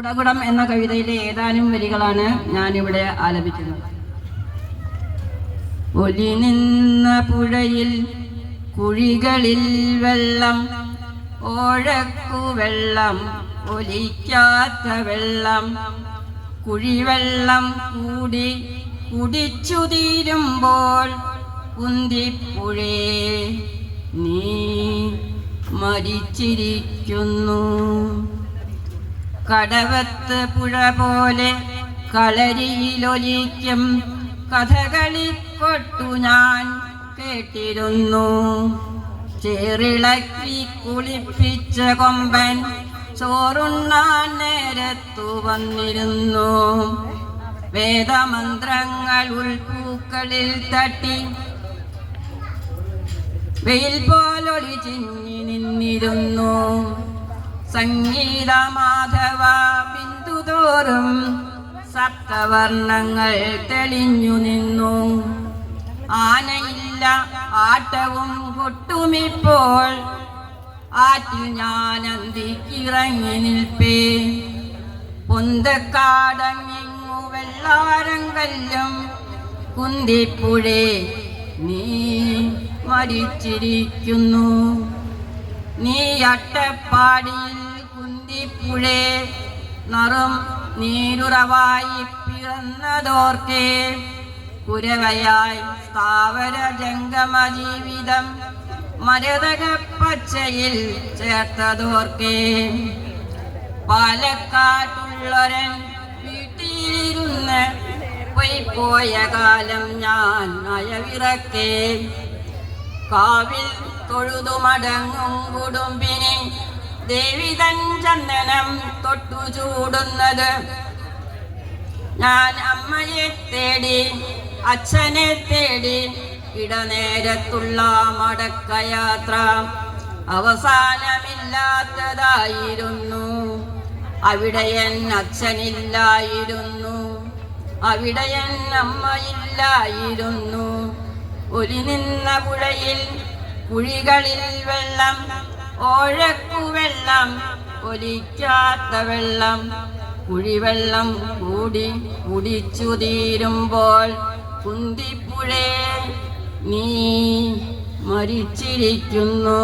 കുടകുടം എന്ന കവിതയിലെ ഏതാനും വരികളാണ് ഞാനിവിടെ ആലപിക്കുന്നത്. ഒലി നിന്ന പുഴയിൽ കുഴികളിൽ വെള്ളം, ഓഴക്കു വെള്ളം, ഒലിക്കാത്ത വെള്ളം, കുഴിവെള്ളം കൂടി കുടിച്ചു തീരുമ്പോൾ കുന്തിപ്പുഴേ നീ മരിച്ചിരിക്കുന്നു. കടവത്ത് പുഴ പോലെ കളരിയിലൊലിക്കും കഥകളിക്കൊട്ടു ഞാൻ കേട്ടിരുന്നു. ചേറിളക്കി കുളിപ്പിച്ച കൊമ്പൻ ചോറുണ്ണാൻ നേരത്തു വന്നിരുന്നു. വേദമന്ത്രങ്ങൾ ഉൾപ്പൂക്കളിൽ തട്ടി വെയിൽ പോലൊളി ചിന്നി നിന്നിരുന്നു. സംഗീത മാധവ ബിന്ദുതോറും സപ്തവർണ്ണങ്ങൾ തെളിഞ്ഞു നിന്നു. ആനയില്ല ആട്ടവും കൊട്ടുമിപ്പോൾ ആറ്റിൽ ഞാൻ അന്തിക്കിറങ്ങി നിൽപ്പേ. പൊന്തക്കാടങ്ങിങ്ങു വെള്ളാരം കല്ലും കുന്തിപ്പുഴേ നീ മരിച്ചിരിക്കുന്നു. നീ അട്ടപ്പാടിയിൽ കുന്തിപ്പുഴേ നറും നീരുറവായി പിറന്നതോർക്കേ. കുരവയായി സ്ഥാവര ജംഗമ ജീവിതം മരതകപ്പച്ചയിൽ ചേർത്തതോർക്കേ. പാലക്കാട്ടുള്ളൊരൻ വീട്ടിലിരുന്ന് പോയ കാലം ഞാൻ അയവിറക്കേ. കാവിൽ തൊഴുതുമടങ്ങും കുടുംബിനെ ദേവിതൻ ചന്ദനം തൊട്ടു ചൂടുന്നത്. ഞാൻ അമ്മയെ തേടി അച്ഛനെ തേടി ഇടനേരത്തുള്ള മടക്കയാത്ര അവസാനമില്ലാത്തതായിരുന്നു. അവിടെയൻ അച്ഛനില്ലായിരുന്നു, അവിടെയൻ അമ്മയില്ലായിരുന്നു. ഒലി നിന്ന പുഴയിൽ കുഴികളിൽ വെള്ളം, ഓഴക്കു വെള്ളം, ഒലിക്കാത്ത വെള്ളം, കുഴിവെള്ളം കൂടി കുടിച്ചു തീരുമ്പോൾ കുന്തിപ്പുഴേ നീ മരിച്ചിരിക്കുന്നു.